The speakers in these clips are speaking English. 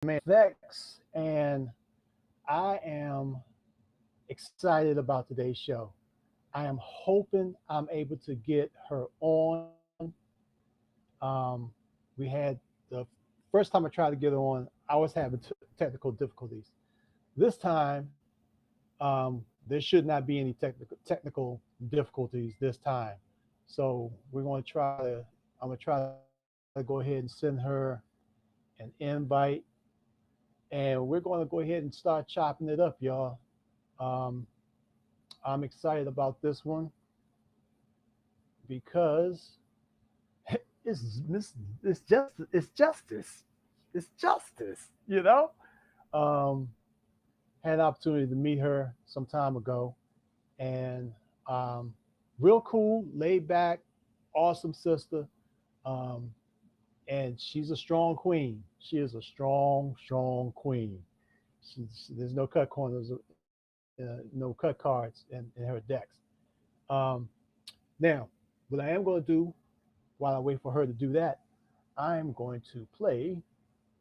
man Vex, and I am excited about today's show. I am hoping I'm able to get her on. Um, we had the first time I tried to get her on, I was having technical difficulties. This time, there should not be any technical difficulties this time. So we're going to try to. I'm going to try to go ahead and send her an invite, and we're going to go ahead and start chopping it up, y'all. Um, I'm excited about this one because it's justice. It's justice, you know. Um, had an opportunity to meet her some time ago, and um, real cool, laid back, awesome sister. Um, and she's a strong queen. She is a strong, strong queen. There's no cut corners, no cut cards in her decks. Um, Now, what I am going to do while I wait for her to do that, I'm going to play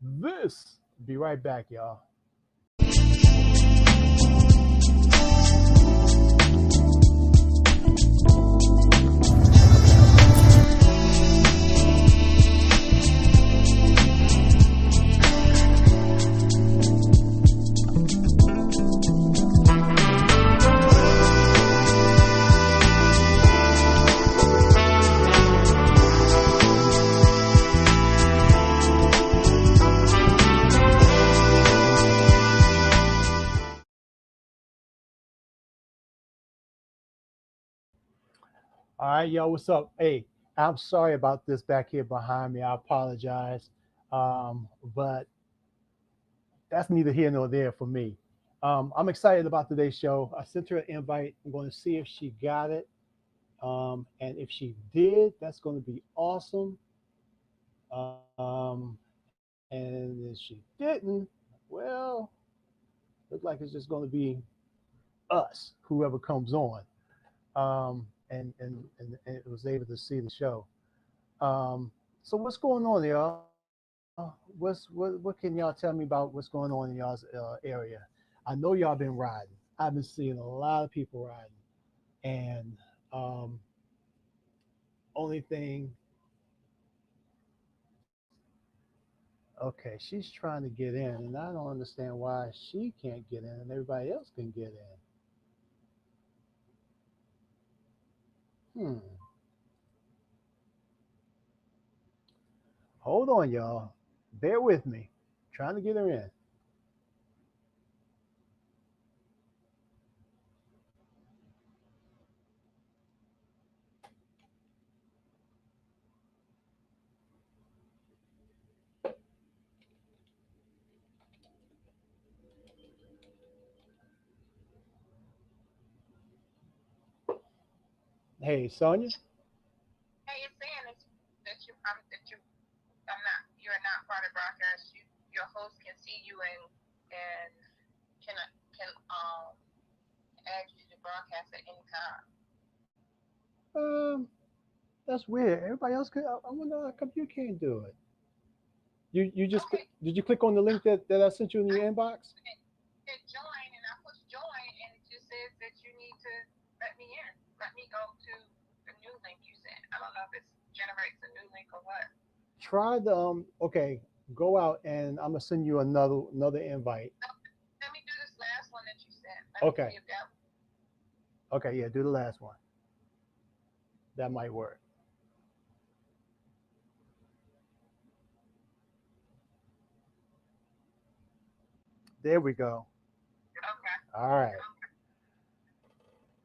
this. Be right back, y'all. All right, yo, what's up? Hey, I'm sorry about this back here behind me. I apologize. But that's neither here nor there for me. I'm excited about today's show. I sent her an invite. I'm going to see if she got it. And if she did, that's going to be awesome. And if she didn't, well, looks like it's just going to be us, whoever comes on, and it was able to see the show. So what's going on, y'all? What can y'all tell me about what's going on in y'all's area? I know y'all been riding. I've been seeing a lot of people riding, and um, only thing, okay, she's trying to get in, and I don't understand why she can't get in and everybody else can get in. Hold on, y'all. Bear with me. Trying to get her in. Hey, Sonia. Hey, it's saying that you're not part of broadcast. Your host can see you and can add you to broadcast at any time. Um, that's weird. Everybody else could. I wonder how come you can't do it. You just Okay, did you click on the link that I sent you in I your inbox? hit join and I push join and it just says that you need to let me in. Let me go to the new link you sent. I don't know if it generates a new link or what. Try the Okay, go out and I'm gonna send you another invite. No, let me do this last one that you sent. Let me Okay. see if that. Okay, yeah, do the last one. That might work. There we go. Okay. All right.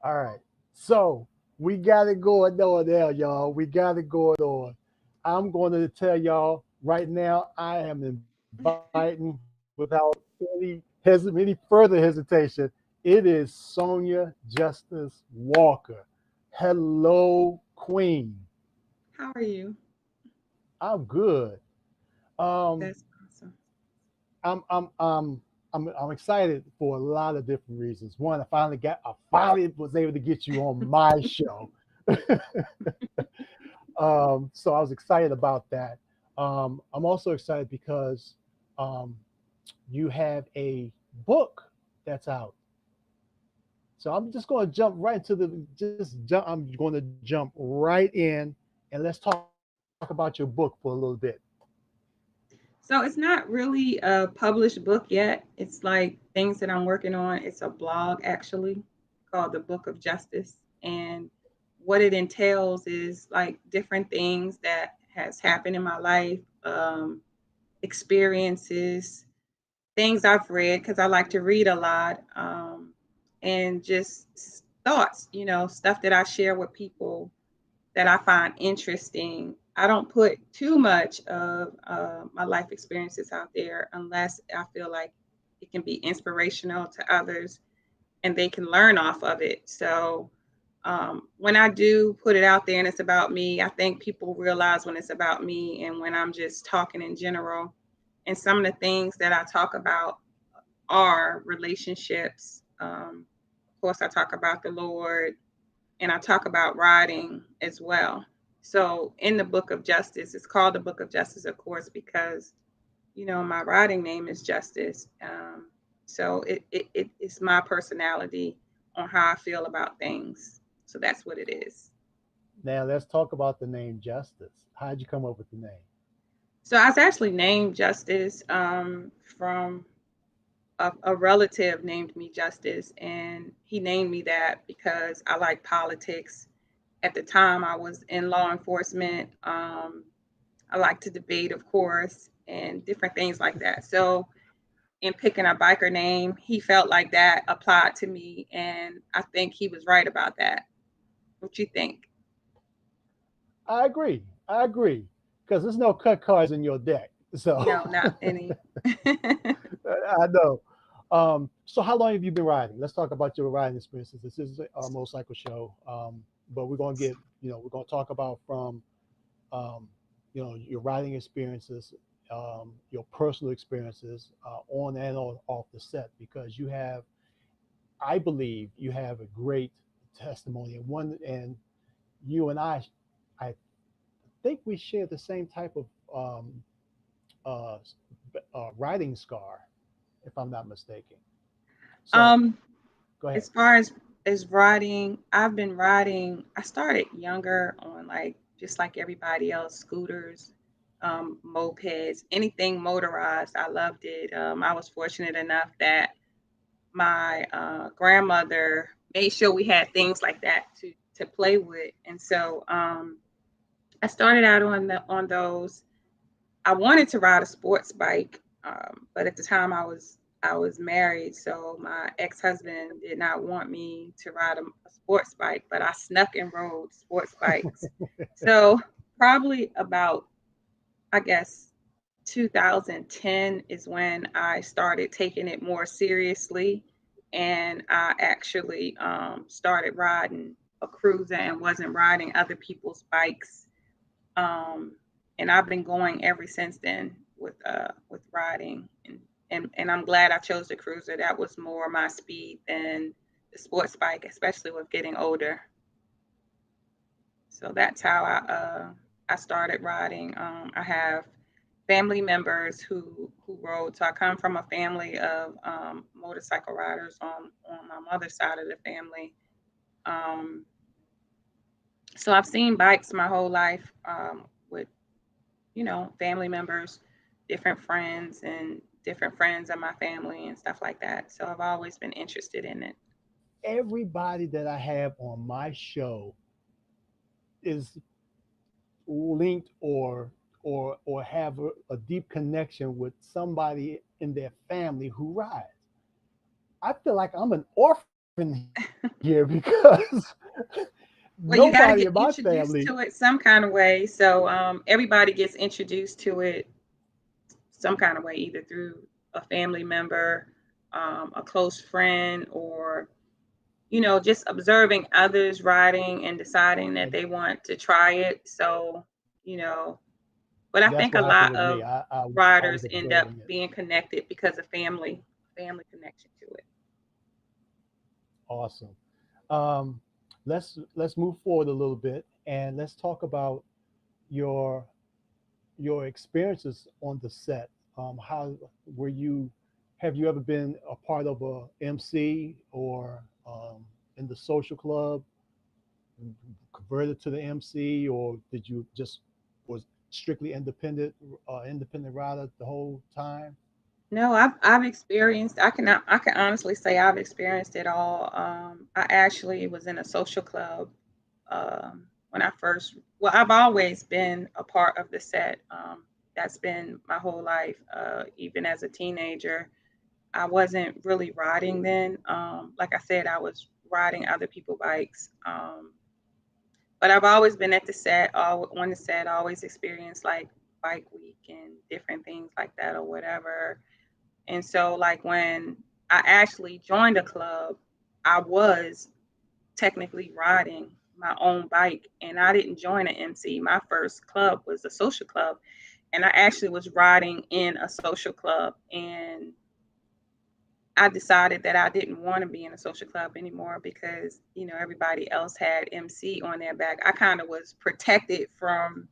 All right. So we got it going on there, y'all. We got it going on. I'm going to tell y'all right now, I am inviting without any further hesitation. It is Sonia Justice Walker. Hello, Queen. How are you? I'm good. Um, That's awesome. I'm excited for a lot of different reasons. One, I finally was able to get you on my show. So I was excited about that. I'm also excited because um, you have a book that's out. So I'm just going to jump right into the just jump. I'm going to jump right in and let's talk about your book for a little bit. So it's not really a published book yet. It's like things that I'm working on. It's a blog actually called The Book of Justice. And what it entails is like different things that has happened in my life, experiences, things I've read because I like to read a lot, and just thoughts, stuff that I share with people that I find interesting. I don't put too much of my life experiences out there unless I feel like it can be inspirational to others and they can learn off of it. So when I do put it out there and it's about me, I think people realize when it's about me and when I'm just talking in general. And some of the things that I talk about are relationships. Of course, I talk about the Lord, and I talk about writing as well. So in the Book of Justice, it's called the Book of Justice, of course, because my writing name is Justice. So it's my personality on how I feel about things. So that's what it is. Now let's talk about the name Justice. How'd you come up with the name? So I was actually named Justice from a relative named me Justice, and he named me that because I like politics. At the time, I was in law enforcement. I like to debate, of course, and different things like that. So, in picking a biker name, he felt like that applied to me, and I think he was right about that. What you think? I agree. I agree. Because there's no cut cards in your deck. So No, not any. I know. So how long have you been riding? Let's talk about your riding experiences. This is a motorcycle show, but we're gonna get, we're gonna talk about from, um, your riding experiences, your personal experiences on and off the set, because you have, I believe, you have a great testimony. And one, and you and I think we share the same type of uh, riding scar, if I'm not mistaken. So um, go ahead. as far as riding, I've been riding. I started younger on like just like everybody else, scooters, mopeds, anything motorized. I loved it. I was fortunate enough that my grandmother made sure we had things like that to play with, and so I started out on those. I wanted to ride a sports bike, but at the time I was married, so my ex husband did not want me to ride a sports bike, but I snuck and rode sports bikes. So probably about, I guess, 2010 is when I started taking it more seriously, and I actually started riding a cruiser and wasn't riding other people's bikes. um, and I've been going ever since then with riding, and I'm glad I chose the cruiser. That was more my speed than the sports bike, especially with getting older. So that's how I started riding. I have family members who rode. So I come from a family of motorcycle riders on my mother's side of the family. Um, so I've seen bikes my whole life, with family members, different friends of my family and stuff like that. So I've always been interested in it. Everybody that I have on my show is linked or have a deep connection with somebody in their family who rides. I feel like I'm an orphan here because Well, you got nobody to in get my introduced family. to it some kind of way. So everybody gets introduced to it some kind of way, either through a family member, a close friend, or just observing others riding and deciding that And they want to try it. So, you know, but I that's think a what happened lot with me. of I was riders end up observing it. being connected because of family connection to it. Awesome. Um, let's move forward a little bit and let's talk about your your experiences on the set. How were you? Have you ever been a part of a MC or in the social club, converted to the MC, or did you just was strictly independent rider the whole time? No, I've experienced. I can honestly say I've experienced it all. I actually was in a social club when I first. Well, I've always been a part of the set. That's been my whole life. Even as a teenager, I wasn't really riding then. Like I said, I was riding other people's bikes. But I've always been at the set, on the set, always experienced like bike week and different things like that or whatever. And so, like, when I actually joined a club, I was technically riding my own bike, and I didn't join an MC. My first club was a social club, and I actually was riding in a social club. And I decided that I didn't want to be in a social club anymore because, everybody else had MC on their back. I kind of was protected from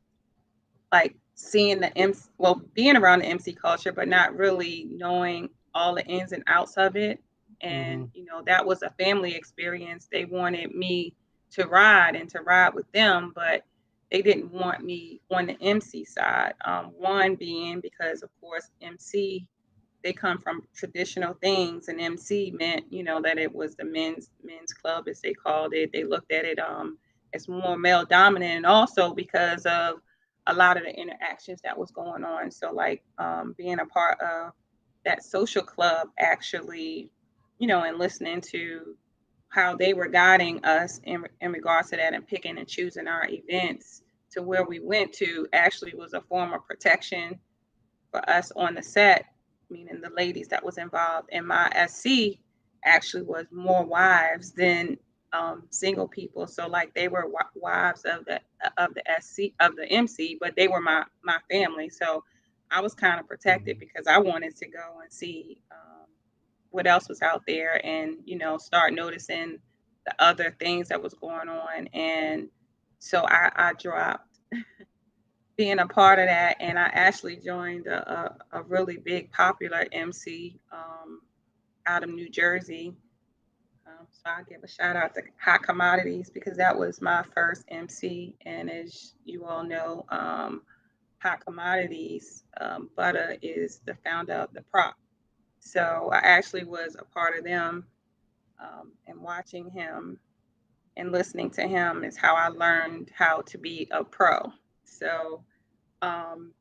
like seeing the MC, well, being around the MC culture, but not really knowing all the ins and outs of it. Mm-hmm. And, that was a family experience. They wanted me to ride and to ride with them, but they didn't want me on the MC side. One being because, of course, MC, they come from traditional things, and MC meant, that it was the men's club, as they called it. They looked at it as more male dominant, and also because of a lot of the interactions that was going on. So, like, being a part of that social club, actually, and listening to how they were guiding us in regards to that, and picking and choosing our events to where we went to, actually was a form of protection for us on the set, meaning the ladies that was involved. And my SC actually was more wives than single people. So, like, they were wives of the SC, of the MC, but they were my family. So I was kind of protected Mm-hmm. because I wanted to go and see what else was out there, and start noticing the other things that was going on. And so I dropped being a part of that, and I actually joined a really big popular MC out of New Jersey. So I give a shout out to Hot Commodities because that was my first MC, and as you all know, Hot Commodities, Butter is the founder of the prop. So I actually was a part of them, and watching him and listening to him is how I learned how to be a pro. So um,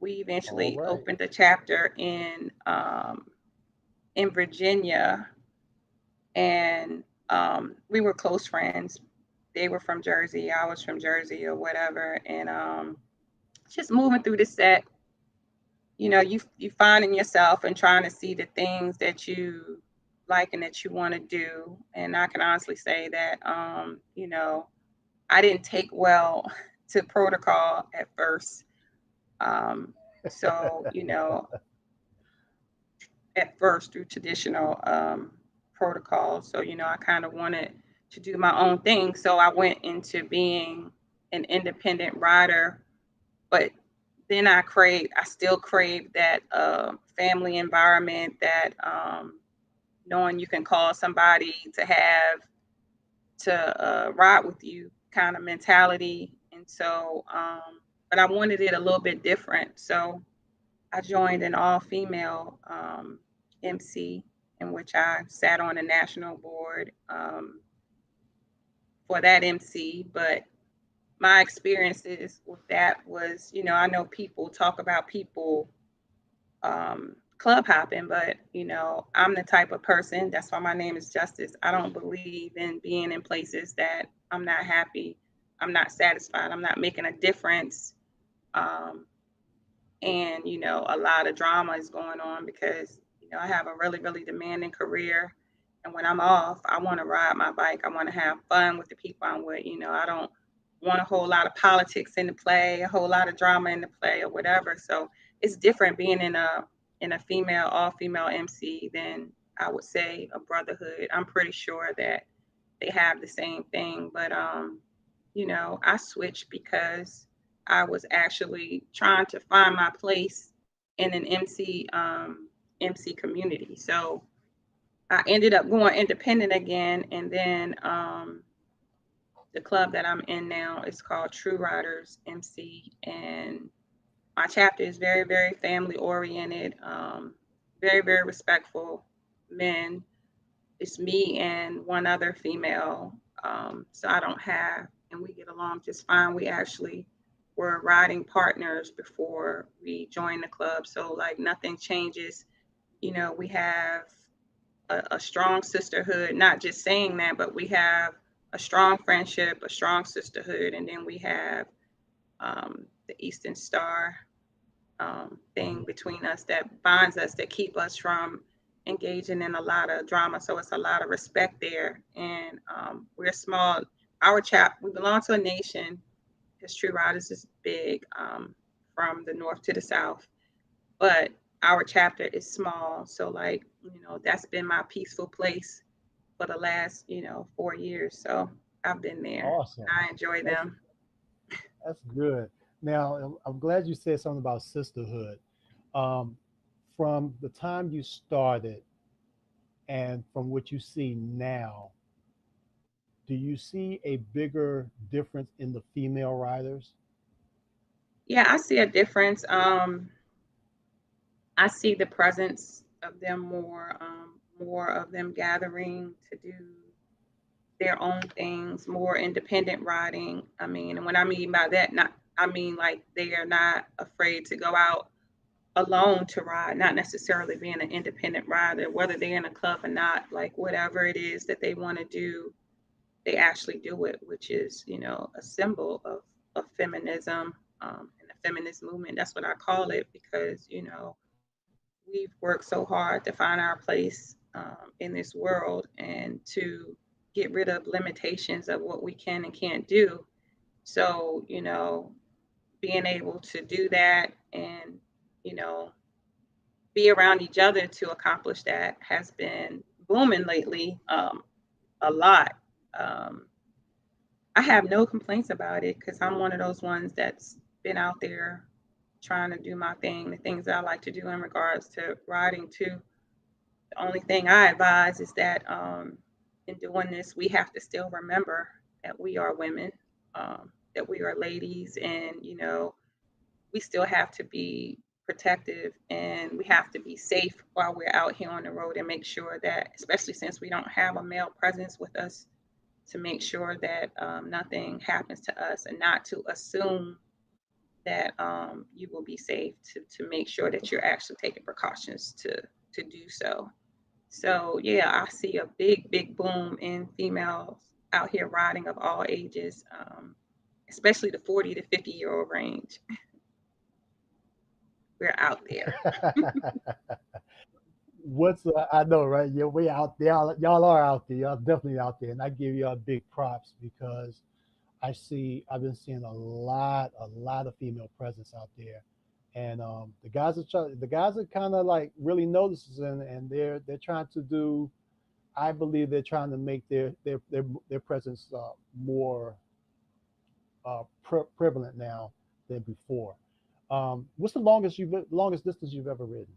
we All eventually right. opened a chapter in Virginia, and we were close friends. They were from Jersey, I was from Jersey or whatever, and just moving through the set, you finding yourself and trying to see the things that you like and that you want to do. And I can honestly say that I didn't take well to protocol at first. So, at first through traditional protocol. So, I kind of wanted to do my own thing. So I went into being an independent rider, but then I still crave that family environment, that knowing you can call somebody to ride with you kind of mentality. And so, but I wanted it a little bit different. So I joined an all female MC, in which I sat on a national board for that MC. But my experiences with that was, I know people talk about people club hopping, but, I'm the type of person, that's why my name is Justice. I don't believe in being in places that I'm not happy, I'm not satisfied, I'm not making a difference. Um, and a lot of drama is going on because I have a really, really demanding career, and when I'm off, I want to ride my bike, I want to have fun with the people I'm with. I don't want a whole lot of politics in the play, a whole lot of drama in the play or whatever. So it's different being in a female, all female MC than, I would say, a brotherhood. I'm pretty sure that they have the same thing, but I switched because I was actually trying to find my place in an MC community. So I ended up going independent again, and then the club that I'm in now is called True Riders MC, and my chapter is very, very family oriented, very, very respectful men. It's me and one other female, so I don't have, and we get along just fine. We actually were riding partners before we joined the club, so like nothing changes. We have a strong sisterhood, not just saying that, but we have a strong friendship, a strong sisterhood, and then we have the Eastern Star thing Mhm. between us that binds us, that keep us from engaging in a lot of drama. So it's a lot of respect there, and we're small. We belong to a nation. Because True Riders is big, from the north to the south, but our chapter is small. So like, that's been my peaceful place for the last, 4 years. So I've been there. Awesome. I enjoy That's them. that's good. Now, I'm glad you said something about sisterhood. Um, from the time you started and from what you see now, do you see a bigger difference in the female riders? Yeah, I see a difference. I see the presence of them more of them gathering to do their own things, more independent riding. I mean, and when I mean by that, not I mean like they are not afraid to go out alone to ride, not necessarily being an independent rider, whether they're in a club or not, like whatever it is that they want to do, they actually do it, which is, a symbol of feminism, and the feminist movement. That's what I call it because, we've worked so hard to find our place in this world and to get rid of limitations of what we can and can't do. So, being able to do that and, you know, be around each other to accomplish that has been booming lately, a lot. Um, I have no complaints about it because I'm one of those ones that's been out there trying to do my thing, the things that I like to do in regards to riding too. The only thing I advise is that in doing this, we have to still remember that we are women, that we are ladies, and we still have to be protective and we have to be safe while we're out here on the road and make sure that, especially since we don't have a male presence with us, to make sure that nothing happens to us and not to assume that you will be safe to make sure that you're actually taking precautions to do so. So yeah, I see a big boom in females out here riding of all ages, especially the 40 to 50-year-old range. We're out there. What's I know, right? You're way out there. Y'all are out there. Y'all definitely out there, and I give y'all big props because I've been seeing a lot of female presence out there, and the guys are kind of like really noticing, and they're trying to do. I believe they're trying to make their presence more prevalent now than before. What's the longest distance you've ever ridden?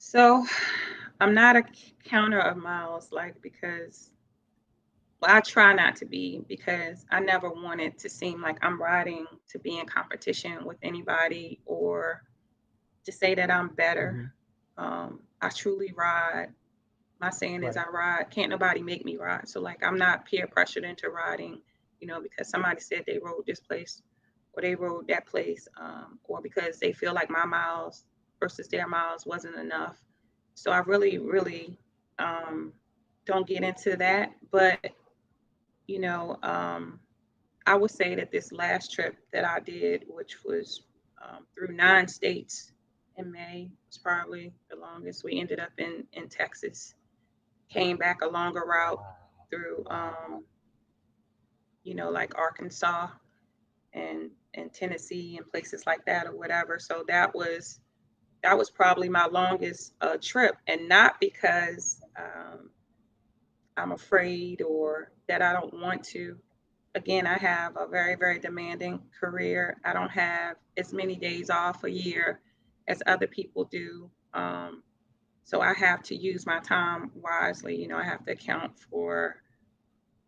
So I'm not a counter of miles, like because well, I try not to be because I never want it to seem like I'm riding to be in competition with anybody or to say that I'm better. Hmm. I truly ride. My saying is Right. I ride. Can't nobody make me ride. So like I'm not peer pressured into riding, because somebody said they rode this place or they rode that place, or because they feel like my miles versus their miles wasn't enough. So I really, really don't get into that. But you know, um, I would say that this last trip that I did, which was through 9 states in May, was probably the longest. We ended up in Texas, came back a longer route Wow. through, Wow. like Arkansas and Tennessee and places like that or whatever. So that was probably my longest trip, and not because I'm afraid or that I don't want to. Again, I have a very, very demanding career. I don't have as many days off a year as other people do. So I have to use my time wisely. I have to account for,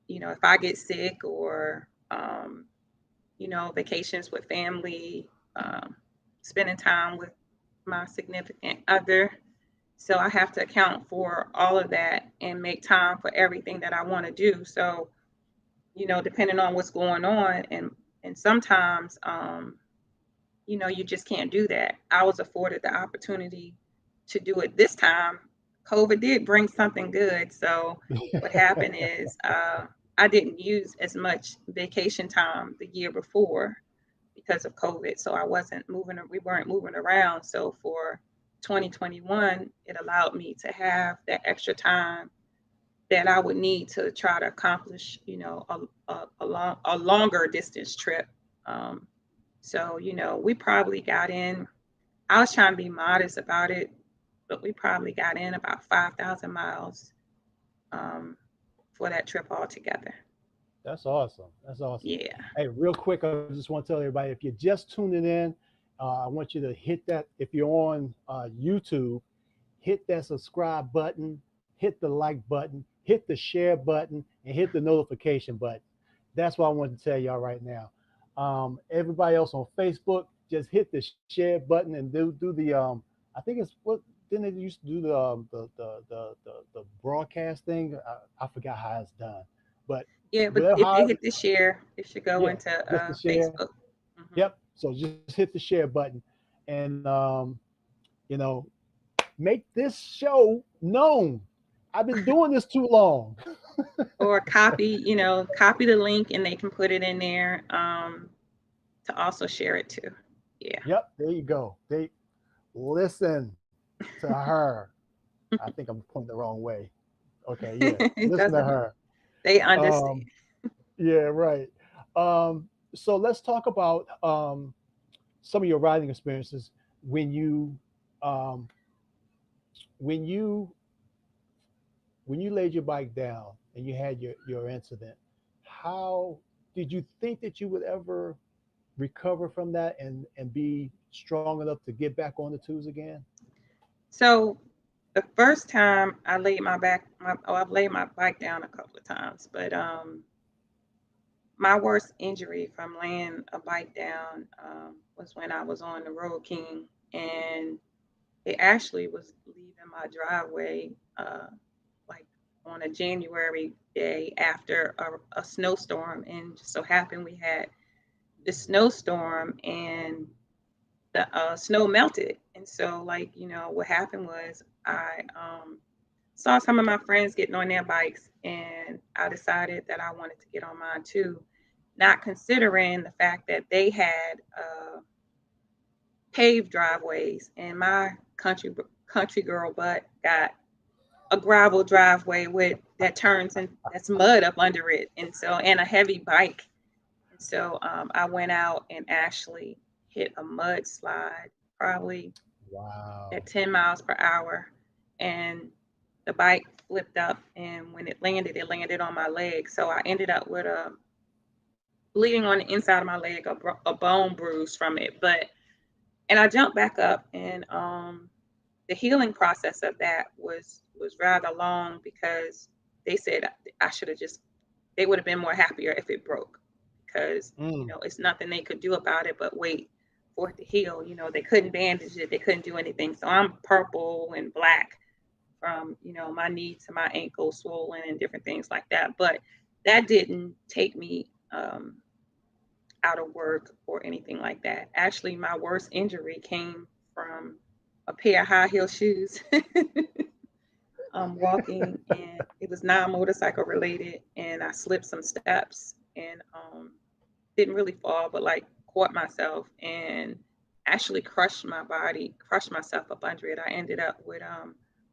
if I get sick or, vacations with family, spending time with my significant other. So I have to account for all of that and make time for everything that I want to do. So, depending on what's going on, and sometimes you just can't do that. I was afforded the opportunity to do it this time. COVID did bring something good. So what happened is I didn't use as much vacation time the year before because of COVID. So we weren't moving around. So for 2021, it allowed me to have that extra time that I would need to try to accomplish, a longer distance trip. Um, so, we probably got in, I was trying to be modest about it, but we probably got in about 5,000 miles um, for that trip altogether. That's awesome. That's awesome. Yeah. Hey, real quick, I just want to tell everybody if you're just tuning in, I want you to hit that. If you're on YouTube, hit that subscribe button, hit the like button, hit the share button, and hit the notification button. That's what I want to tell y'all right now. Everybody else on Facebook, just hit the share button and do the I think it's what didn't they used to do the broadcast thing? I forgot how it's done, but Yeah, but whatever if they how hit the share, it should go yeah, into just the share. Facebook. Hmm. Yep. So just hit the share button and you know make this show known. I've been doing this too long. Or copy the link and they can put it in there to also share it too. Yeah. Yep, there you go. They listen to her. I think I'm pointing the wrong way. Okay, yeah. It Listen to doesn't, her. they understand. Um, yeah, right. So let's talk about some of your riding experiences when um, when you when you laid your bike down and you had your incident. How did you think that you would ever recover from that and be strong enough to get back on the twos again? So the first time I laid I've laid my bike down a couple of times, but my worst injury from laying a bike down was when I was on the Road King, and it actually was leaving my driveway like on a January day after a snowstorm, and just so happened we had the snowstorm and the snow melted, and so what happened was I saw some of my friends getting on their bikes, and I decided that I wanted to get on mine too, not considering the fact that they had paved driveways, and my country girl butt got a gravel driveway with that turns and that's mud up under it, and a heavy bike, and so I went out and actually hit a mudslide, probably at Wow. 10 miles per hour, and the bike flipped up, and when it landed on my leg. So I ended up with a bleeding on the inside of my leg, a bone bruise from it. And I jumped back up, and the healing process of that was rather long because they said I should have just they would have been more happier if it broke because Mm. it's nothing they could do about it but wait for it to heal. They couldn't bandage it, they couldn't do anything. So I'm purple and black from my knee to my ankle, swollen and different things like that. But that didn't take me out of work or anything like that. Actually, my worst injury came from a pair of high heel shoes. Walking, and it was non-motorcycle related, and I slipped some steps and didn't really fall, but like caught myself and actually crushed myself up under it. I ended up with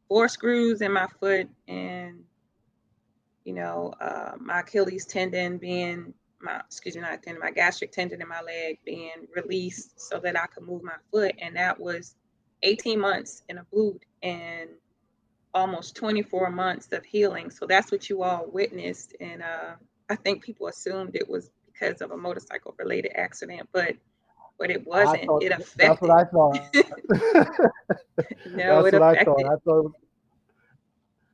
4 screws in my foot, and my Achilles tendon being my excuse me not tendon, my gastric tendon in my leg being released so that I could move my foot, and that was 18 months in a boot and almost 24 months of healing. So that's what you all witnessed. And I think people assumed it was because of a motorcycle related accident, but but it I wasn't. thought It that's what affected. I thought. No, That's it what I thought. affected. I thought,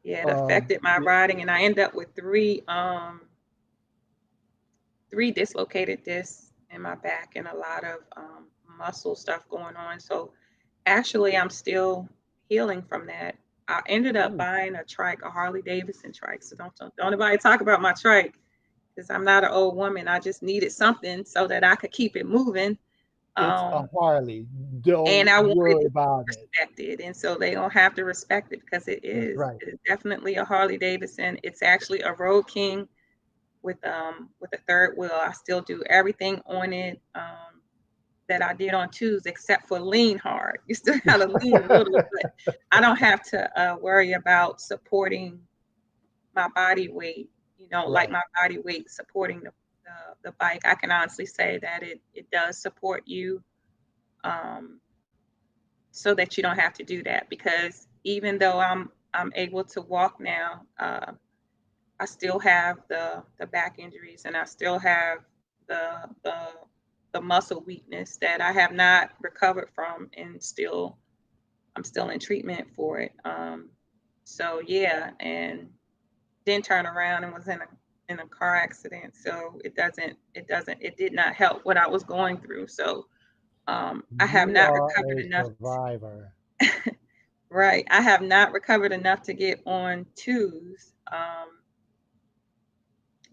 Yeah, it affected my yeah, riding, and I ended up with three dislocated discs in my back and a lot of muscle stuff going on. So actually, I'm still healing from that. I ended up mm, buying a trike, a Harley Davidson trike. So don't anybody talk about my trike because I'm not an old woman. I just needed something so that I could keep it moving. it's a Um, Harley. and Don't I wanted worry it about it. respected, and so they don't have to respect it because it That's is. right. It's definitely a Harley Davidson. It's actually a Road King with a third wheel. I still do everything on it that I did on twos except for lean hard. You still got to lean a little, but I don't have to worry about supporting my body weight. Like Right, my body weight supporting the bike. I can honestly say that it does support you. Um, so that you don't have to do that because even though I'm able to walk now, I still have the back injuries and I still have the the the muscle weakness that I have not recovered from, and I'm still in treatment for it. So yeah, and then turn around and was in a car accident. So it did not help what I was going through. So I have you not are recovered a enough. survivor. Right. I have not recovered enough to get on twos.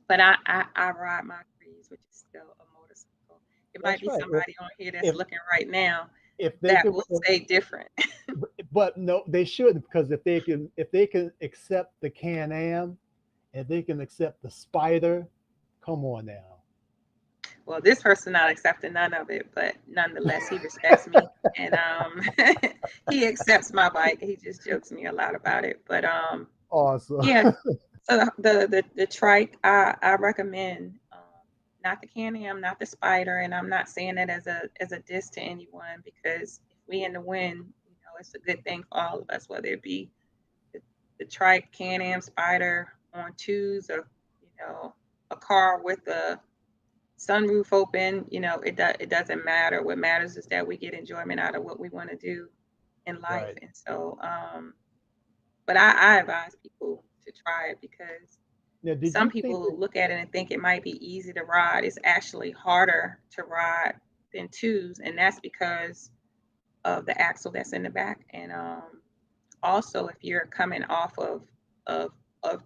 But I ride my threes, which is still a motorcycle. It might That's be right. somebody on here that's If looking right now if they that could, will say different. but no, they shouldn't because if they can accept the Can-Am, if they can accept the Spider, come on now. Well, this person not accepting none of it, but nonetheless, he respects me and he accepts my bike. He just jokes me a lot about it. But Awesome. yeah, so the trike I recommend, not the Can-Am, not the Spider, and I'm not saying that as a diss to anyone because if we in the win, it's a good thing for all of us, whether it be the, the trike, Can-Am, Spider on twos, or a car with a sunroof open. It doesn't matter. What matters is that we get enjoyment out of what we want to do in life, Right. and so but I advise people to try it because Now, did some you think that? people look at it and think it might be easy to ride. It's actually harder to ride than twos, and that's because of the axle that's in the back. And also, if you're coming off of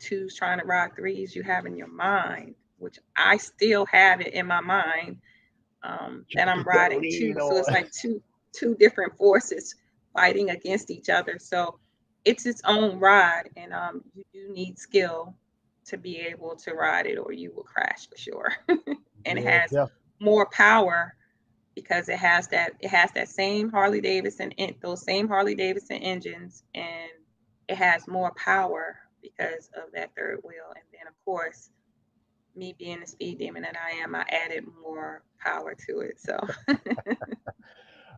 twos trying to ride threes, you have in your mind, which I still have it in my mind, that I'm Keep that riding lean two. So it's on. like two different forces fighting against each other. So it's its own ride, and you do need skill to be able to ride it, or you will crash for sure. And it Yeah, has more power because it has that same Harley Davidson those same Harley Davidson engines, and it has more power because of that third wheel. And then of course, me being the speed demon that I am, I added more power to it. So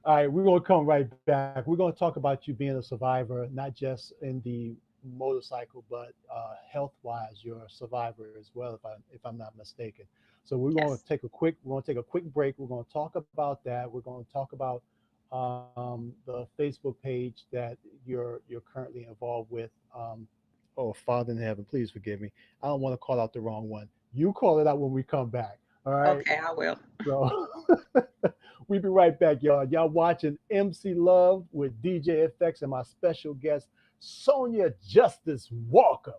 all right, we're gonna come right back. We're gonna talk about you being a survivor, not just in the motorcycle, but health-wise, you're a survivor as well, if I'm not mistaken. So yes. we're gonna take a quick break. We're gonna talk about that. We're gonna talk about the Facebook page that you're currently involved with. Oh, Father in heaven, please forgive me. I don't want to call out the wrong one. You call it out when we come back. All right. Okay, I will. So we'll be right back, y'all. Y'all watching MC Love with DJ FX and my special guest, Sonia Justice Walker.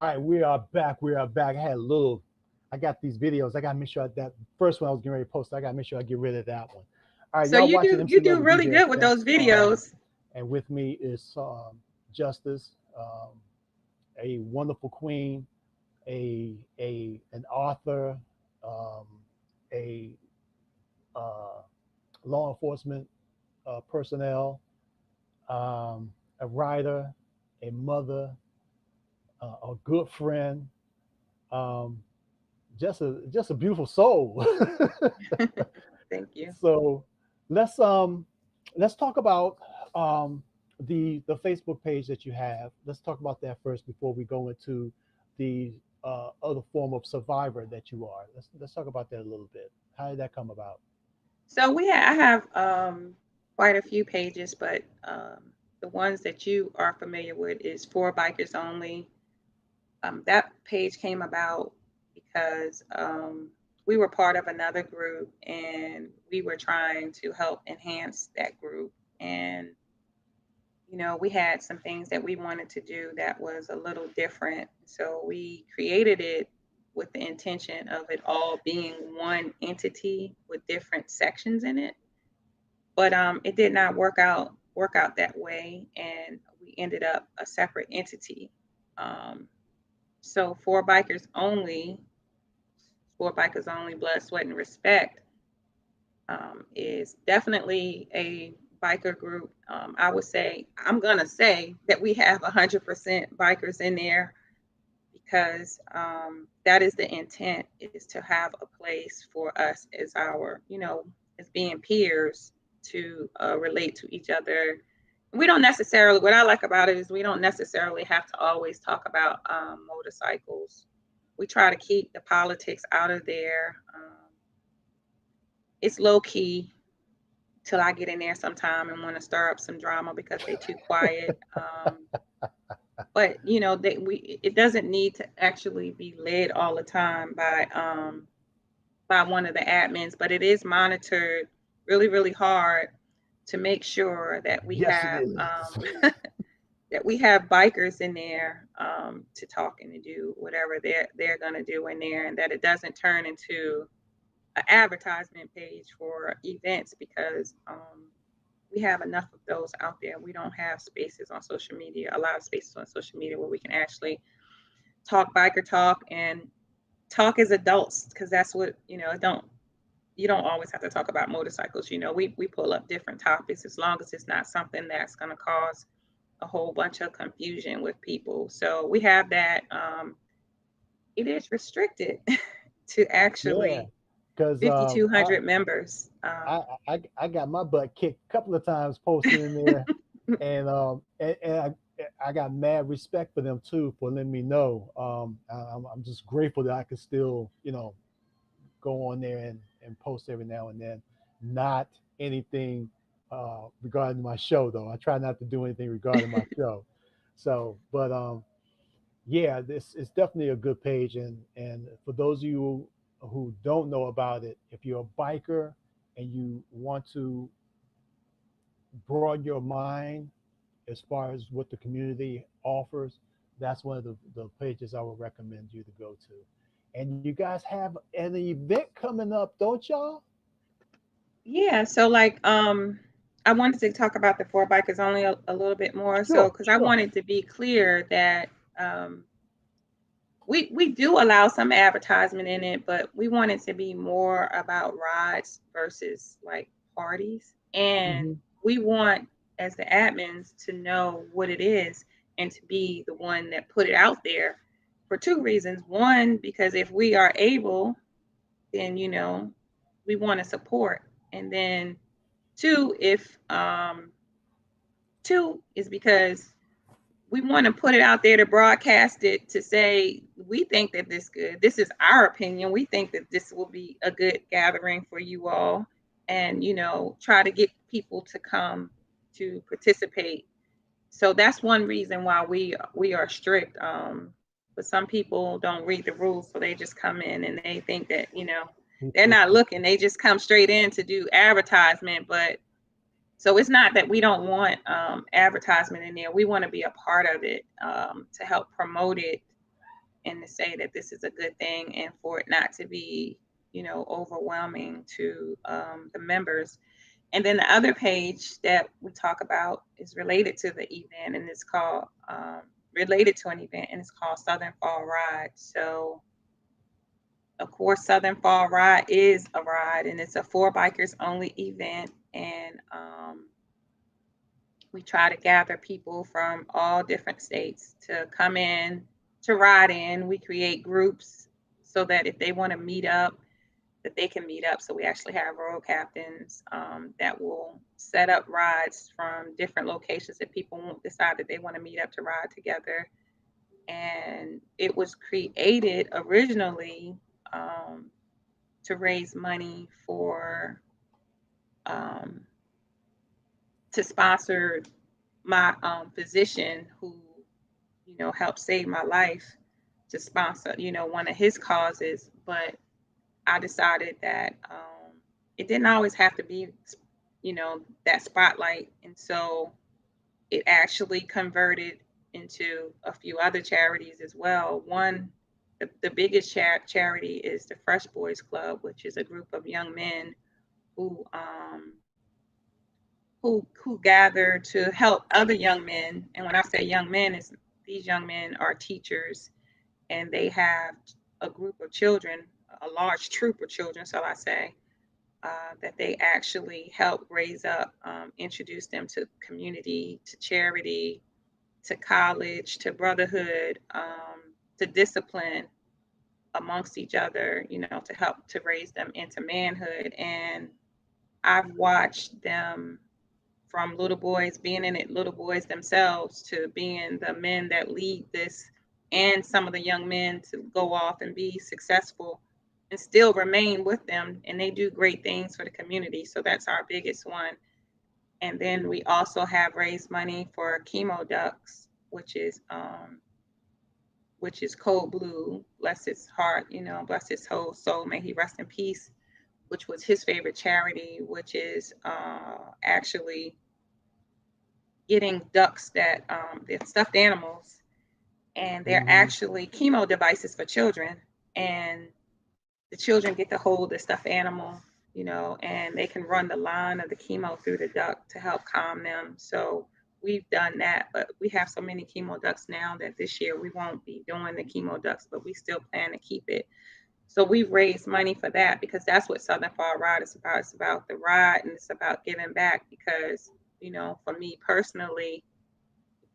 All right, we are back. We are back. I got these videos. I got to make sure that first one I was getting ready to post, I got to make sure I get rid of that one. All right, So y'all you watching do MC you Love do with really DJ good with those FX. videos. And with me is Justice, a wonderful queen, an author, um, a uh, law enforcement personnel, a writer, a mother, a good friend, um, just a beautiful soul. Thank you. So let's um let's talk about um the Facebook page that you have. Let's talk about that first before we go into the other form of survivor that you are. Let's talk about that a little bit. How did that come about? So I have quite a few pages, but the ones that you are familiar with is For Bikers Only. That page came about because we were part of another group and we were trying to help enhance that group. And, we had some things that we wanted to do that was a little different. So we created it with the intention of it all being one entity with different sections in it. But it did not work out that way, and we ended up a separate entity. Um, so for bikers only, blood, sweat, and respect is definitely a biker group. I'm gonna say that we have 100% bikers in there because that is the intent, is to have a place for us as as being peers to relate to each other. We don't necessarily, what I like about it is we don't necessarily have to always talk about motorcycles. We try to keep the politics out of there. It's low key till I get in there sometime and want to stir up some drama because they too quiet. But it doesn't need to actually be led all the time by one of the admins, but it is monitored really, really hard to make sure that we Yes, it have is. that we have bikers in there to talk and to do whatever they're gonna do in there, and that it doesn't turn into an advertisement page for events because we have enough of those out there. We don't have spaces on social media, a lot of spaces on social media where we can actually talk biker talk and talk as adults, because that's what don't you don't always have to talk about motorcycles. We pull up different topics as long as it's not something that's going to cause a whole bunch of confusion with people. So we have that. It is restricted to Yeah, actually because 5,200 members. I got my butt kicked a couple of times posting in there, and I got mad respect for them too for letting me know. I'm just grateful that I could still go on there and post every now and then. Not anything regarding my show though. I try not to do anything regarding my show. So, but yeah, this is definitely a good page. And for those of you who don't know about it, if you're a biker and you want to broaden your mind as far as what the community offers, that's one of the pages I would recommend you to go to. And you guys have an event coming up, don't y'all? Yeah, so like I wanted to talk about the four bikers only a little bit more. So Sure, because I sure. wanted to be clear that um we do allow some advertisement in it, but we want it to be more about rides versus like parties. And Hmm. we want, as the admins, to know what it is and to be the one that put it out there for two reasons. One, because if we are able, then we want to support. And then two, if two is because we want to put it out there to broadcast it, to say we think that this is our opinion, we think that this will be a good gathering for you all, and try to get people to come to participate. So that's one reason why we are strict. But some people don't read the rules, so they just come in and they think that they're not looking, they just come straight in to do advertisement. But so it's not that we don't want advertisement in there. We want to be a part of it, to help promote it and to say that this is a good thing, and for it not to be, overwhelming to the members. And then the other page that we talk about is related to the event, and it's called related to an event, and it's called Southern Fall Ride. So Of course, Southern Fall Ride is a ride, and it's a for bikers only event. And we try to gather people from all different states to come in to ride in. We create groups so that if they want to meet up, that they can meet up. So we actually have road captains that will set up rides from different locations if people won't decide that they want to meet up to ride together. And it was created originally um, to raise money for um, to sponsor my physician who helped save my life, to sponsor one of his causes. But I decided that it didn't always have to be that spotlight, and so it actually converted into a few other charities as well. One, the biggest charity is the Fresh Boys Club, which is a group of young men who who gather to help other young men. And when I say young men, is these young men are teachers, and they have a group of children, a large troop of children, so I say, that they actually help raise up, introduce them to community, to charity, to college, to brotherhood, to discipline amongst each other, to help to raise them into manhood. And I've watched them from little boys being in it, little boys themselves, to being the men that lead this, and some of the young men to go off and be successful and still remain with them. And they do great things for the community. So that's our biggest one. And then we also have raised money for chemo ducks, which is Cold Blue. Bless his heart, bless his whole soul. May he rest in peace. Which was his favorite charity, which is actually getting ducks that they're stuffed animals, and they're actually chemo devices for children. And the children get to hold the stuffed animal, and they can run the line of the chemo through the duct to help calm them. So we've done that, but we have so many chemo ducts now that this year we won't be doing the chemo ducts, but we still plan to keep it. So we've raised money for that because that's what Southern Fall Ride is about. It's about the ride, and it's about giving back because, for me personally,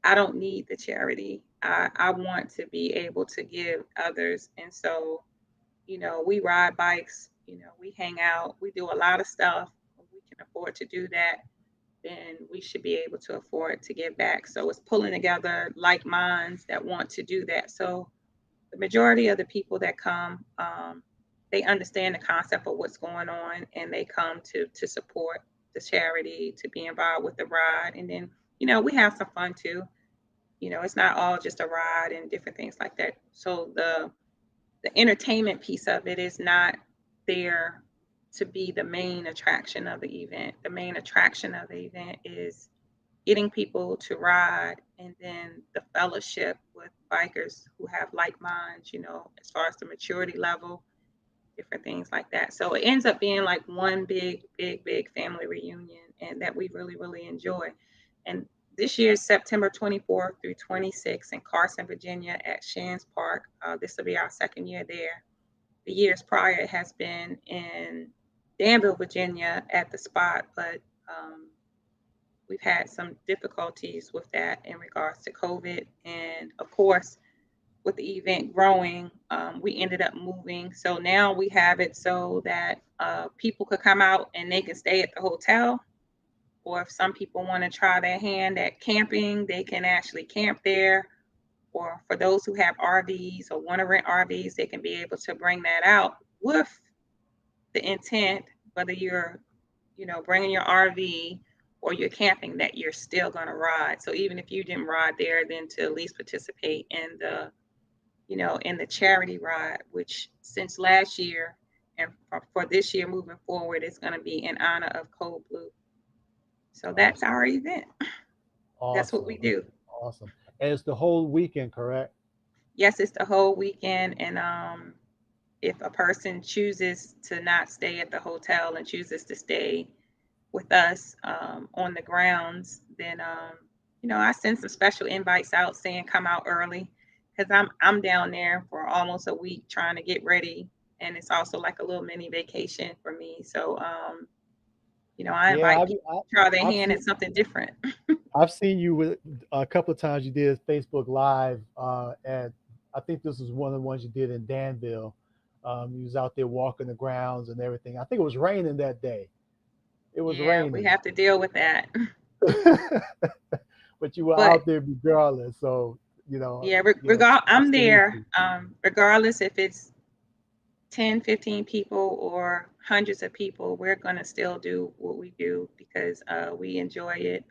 I don't need the charity. I want to be able to give others. And so, we ride bikes, we hang out, we do a lot of stuff. When we can afford to do that, then we should be able to afford to give back. So it's pulling together like minds that want to do that. So the majority of the people that come, they understand the concept of what's going on, and they come to support the charity, to be involved with the ride. And then, we have some fun too. It's not all just a ride and different things like that. So the entertainment piece of it is not there to be the main attraction of the event. The main attraction of the event is getting people to ride, and then the fellowship with bikers who have like minds, as far as the maturity level, different things like that. So it ends up being like one big, big, big family reunion, and that we really, really enjoy. And this year's September 24th through 26th in Carson, Virginia at Shands Park. This will be our second year there. The years prior it has been in Danville, Virginia at the spot, but we've had some difficulties with that in regards to COVID. And of course, with the event growing, we ended up moving. So now we have it so that people could come out and they can stay at the hotel. Or if some people want to try their hand at camping, they can actually camp there. Or for those who have RVs or want to rent RVs, they can be able to bring that out with the intent, whether you're bringing your RV or you're camping, that you're still going to ride. So even if you didn't ride there, then to at least participate in the charity ride, which since last year and for this year moving forward, it's going to be in honor of Cold Blue. So that's our event. That's what we Awesome. do. Awesome. And it's the whole weekend, correct? Yes, it's the whole weekend. And if a person chooses to not stay at the hotel and chooses to stay with us on the grounds, then I send some special invites out saying come out early, because I'm down there for almost a week trying to get ready and it's also like a little mini vacation for me. So, I Yeah, invite people to try their I've hand seen at something different. I've seen you with a couple of times. You did Facebook Live, and I think this was one of the ones you did in Danville. You was out there walking the grounds and everything. I think it was raining that day. It was Yeah, we raining, have to deal with that. but you were But out there regardless. So yeah, I'm there. absolutely. Regardless if it's 10, 15 people or hundreds of people, we're going to still do what we do because we enjoy it.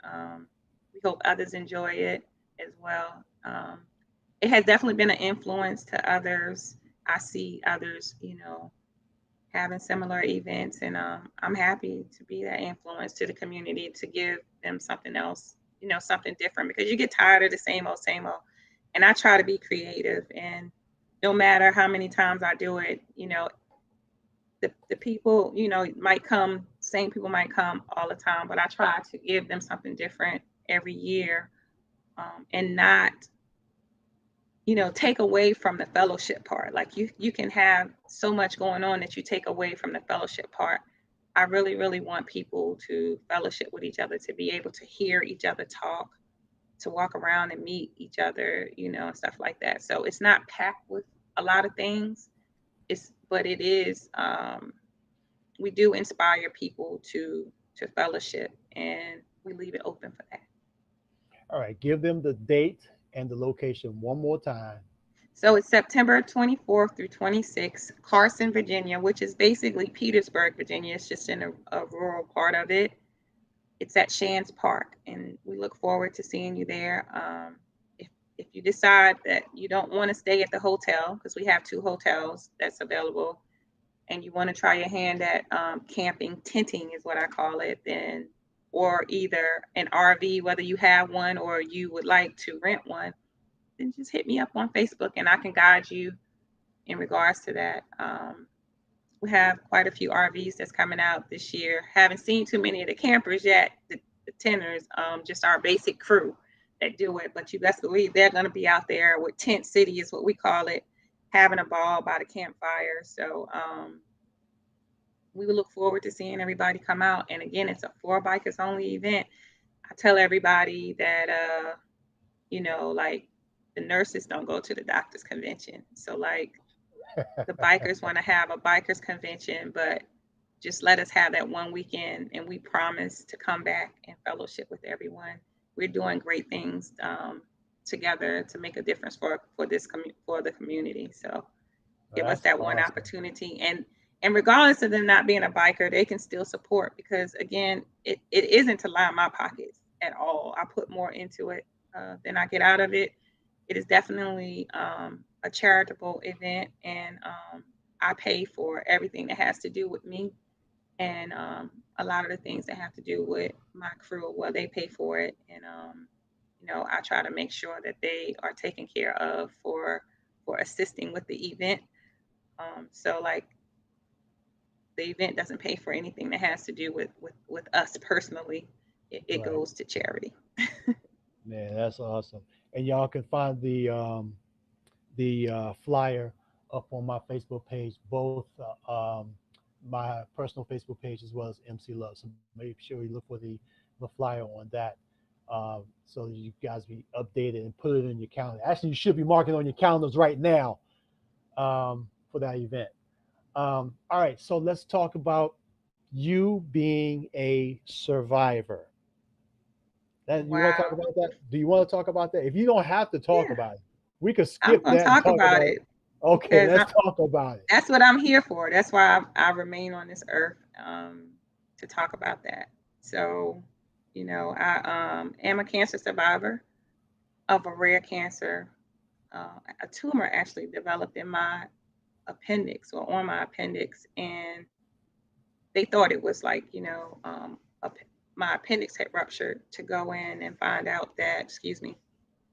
We hope others enjoy it as well. It has definitely been an influence to others. I see others, having similar events, and I'm happy to be that influence to the community to give them something else, something different because you get tired of the same old. And I try to be creative, and no matter how many times I do it, the people, might come, same people might come all the time, but I try to give them something different every year, and not, take away from the fellowship part. Like you can have so much going on that you take away from the fellowship part. I really, really want people to fellowship with each other, to be able to hear each other talk, to walk around and meet each other, and stuff like that. So it's not packed with a lot of things. But it is, we do inspire people to fellowship, and we leave it open for that. All right, give them the date and the location one more time. So it's September 24th through 26th, Carson, Virginia, which is basically Petersburg, Virginia. It's just in a rural part of it. It's at Shands Park, and we look forward to seeing you there. If you decide that you don't want to stay at the hotel, because we have 2 hotels that's available, and you want to try your hand at camping, tenting is what I call it, then, or either an RV, whether you have one or you would like to rent one, then just hit me up on Facebook and I can guide you in regards to that. We have quite a few RVs that's coming out this year. Haven't seen too many of the campers yet, the tenters, just our basic crew that do it. But you best believe they're going to be out there with Tent City is what we call it, having a ball by the campfire. So we will look forward to seeing everybody come out. And again, it's a for bikers only event. I tell everybody that, like the nurses don't go to the doctor's convention. So like the bikers want to have a bikers convention, but just let us have that one weekend and we promise to come back and fellowship with everyone. We're doing great things together to make a difference for the community. So Well, give us that's that one awesome. opportunity, and regardless of them not being a biker, they can still support because again, it isn't to line my pockets at all. I put more into it than I get out of it. It is definitely a charitable event, and I pay for everything that has to do with me, and a lot of the things that have to do with my crew, well, they pay for it, and I try to make sure that they are taken care of for assisting with the event. So like the event doesn't pay for anything that has to do with us personally. It Right. goes to charity. Man, that's awesome. And y'all can find the flyer up on my Facebook page, both my personal Facebook page as well as MC Love. So make sure you look for the flyer on that, so you guys be updated and put it in your calendar. Actually, you should be marking on your calendars right now, for that event. All right, so let's talk about you being a survivor. That you want to talk Wow. about that? Do you want to talk about that? If you don't have to talk Yeah, about it, we could I'm skip gonna that and talk talk about about it. it Okay, because let's talk about it. that's what I'm here for. That's why I remain on this earth, to talk about that. So, I am a cancer survivor of a rare cancer. A tumor actually developed in my appendix or on my appendix, and they thought it was like, my appendix had ruptured, to go in and find out that, excuse me,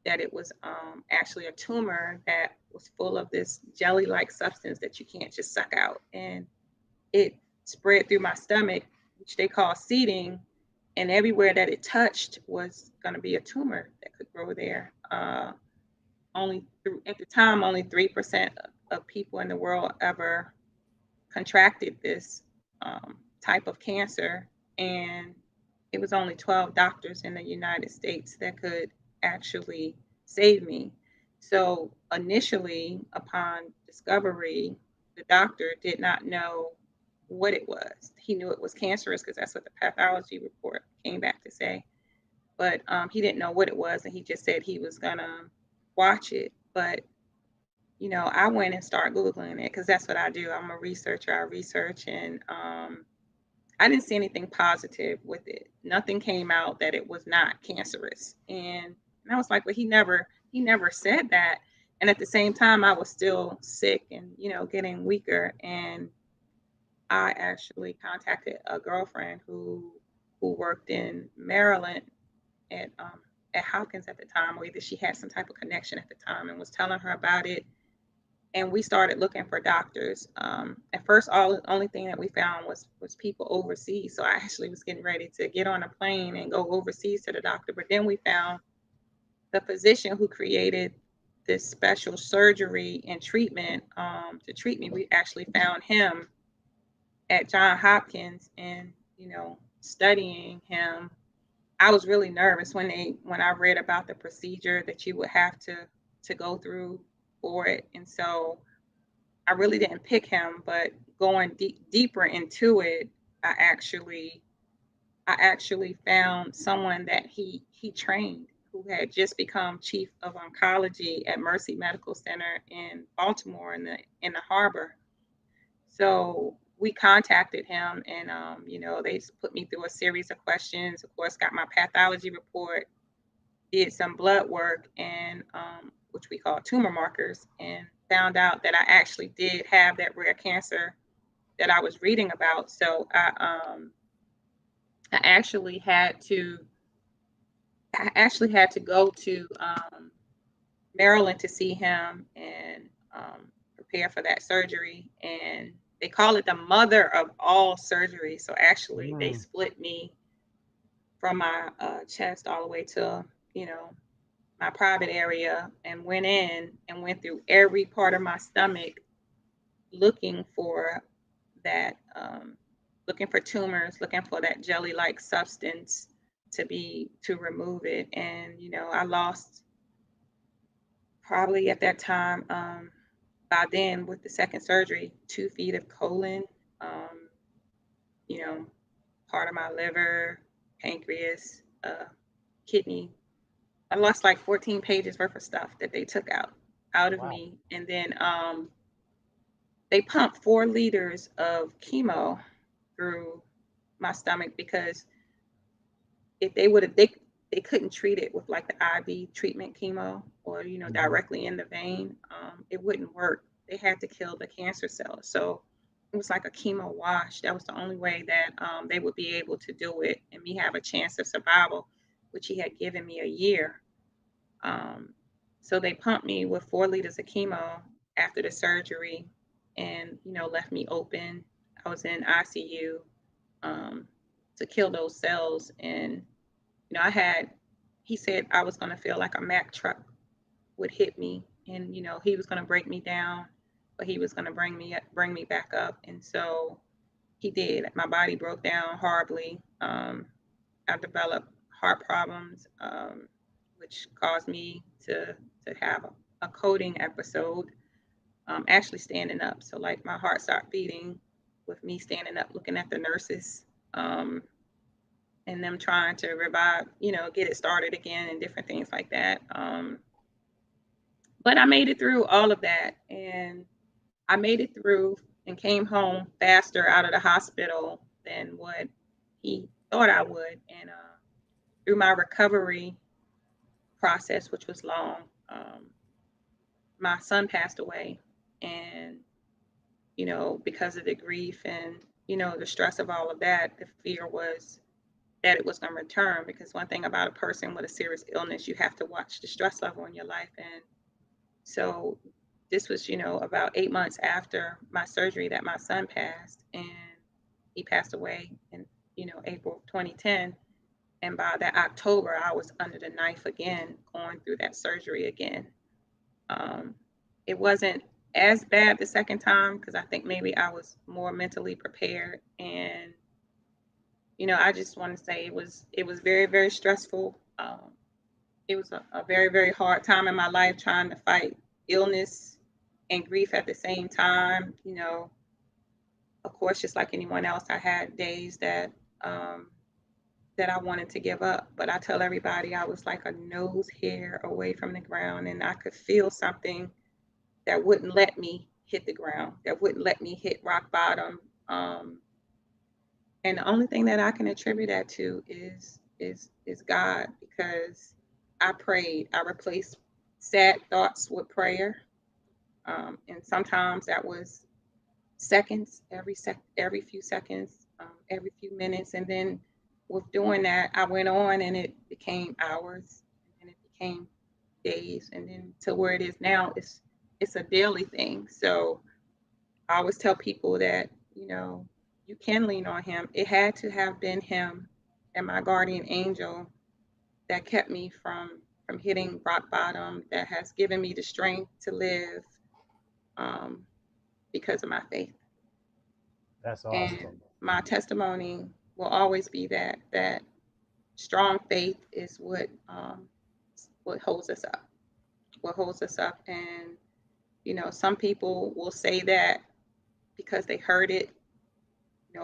that it was actually a tumor that was full of this jelly-like substance that you can't just suck out. And it spread through my stomach, which they call seeding, and everywhere that it touched was going to be a tumor that could grow there. Only through at the time, only 3% of people in the world ever contracted this type of cancer, and it was only 12 doctors in the United States that could actually save me. So initially, upon discovery, the doctor did not know what it was. He knew it was cancerous because that's what the pathology report came back to say. But he didn't know what it was, and he just said he was gonna watch it. But I went and started Googling it because that's what I do. I'm a researcher. I research, and I didn't see anything positive with it. Nothing came out that it was not cancerous. And I was like, well, he never said that. And at the same time, I was still sick and, getting weaker. And I actually contacted a girlfriend who worked in Maryland at Hopkins at the time, or either she had some type of connection at the time, and was telling her about it. And we started looking for doctors. At first, only thing that we found was people overseas. So I actually was getting ready to get on a plane and go overseas to the doctor. But then we found the physician who created this special surgery and treatment to treat me. We actually found him at John Hopkins, and studying him. I was really nervous when I read about the procedure that you would have to go through for it, and so I really didn't pick him, but going deeper into it, I actually I actually found someone that he trained who had just become chief of oncology at Mercy Medical Center in Baltimore in the harbor. So we contacted him, and they put me through a series of questions. Of course, got my pathology report, did some blood work, and which we call tumor markers, and found out that I actually did have that rare cancer that I was reading about. So I actually had to go to Maryland to see him and prepare for that surgery. And they call it the mother of all surgeries. So actually, they Mm. split me from my chest all the way to my private area, and went in and went through every part of my stomach looking for that, looking for tumors, looking for that jelly-like substance to remove it. And I lost probably at that time, by then with the second surgery, 2 feet of colon, um, you know, part of my liver, pancreas, kidney. I lost like 14 pages worth of stuff that they took out of Wow. me. And then they pumped 4 liters of chemo through my stomach, because if they would have they couldn't treat it with like the IV treatment chemo, or Hmm. directly in the vein. It wouldn't work. They had to kill the cancer cells. So it was like a chemo wash. That was the only way that they would be able to do it and me have a chance of survival, which he had given me a year. um, so they pumped me with 4 liters of chemo after the surgery, and left me open. I was in ICU, um, to kill those cells. And I had, he said I was going to feel like a Mack truck would hit me, and he was going to break me down, but he was going to bring me back up. And so he did. My body broke down horribly. I developed heart problems, which caused me to have a coding episode, actually standing up. So like my heart started beating with me standing up, looking at the nurses. And them trying to revive, get it started again and different things like that. But I made it through all of that, and I made it through and came home faster out of the hospital than what he thought I would. And through my recovery process, which was long, my son passed away. And, because of the grief and, the stress of all of that, the fear was that it was going to return, because one thing about a person with a serious illness, you have to watch the stress level in your life. And so this was, about 8 months after my surgery that my son passed, and he passed away in, April 2010. And by that October, I was under the knife again, going through that surgery again. Um, it wasn't as bad the second time because I think maybe I was more mentally prepared. And I just want to say it was very, very stressful. It was a very, very hard time in my life trying to fight illness and grief at the same time. Of course, just like anyone else, I had days um, that I wanted to give up. But I tell everybody I was like a nose hair away from the ground, and I could feel something that wouldn't let me hit the ground, that wouldn't let me hit rock bottom. And the only thing that I can attribute that to is God, because I prayed. I replaced sad thoughts with prayer, and sometimes that was seconds, every few seconds, every few minutes, and then with doing that, I went on, and it became hours, and it became days, and then to where it is now, it's a daily thing. So I always tell people that you can lean on Him. It had to have been Him and my guardian angel that kept me from hitting rock bottom, that has given me the strength to live, um, because of my faith. That's And awesome. my testimony will always be that strong faith is what holds us up. What holds us up. And some people will say that because they heard it,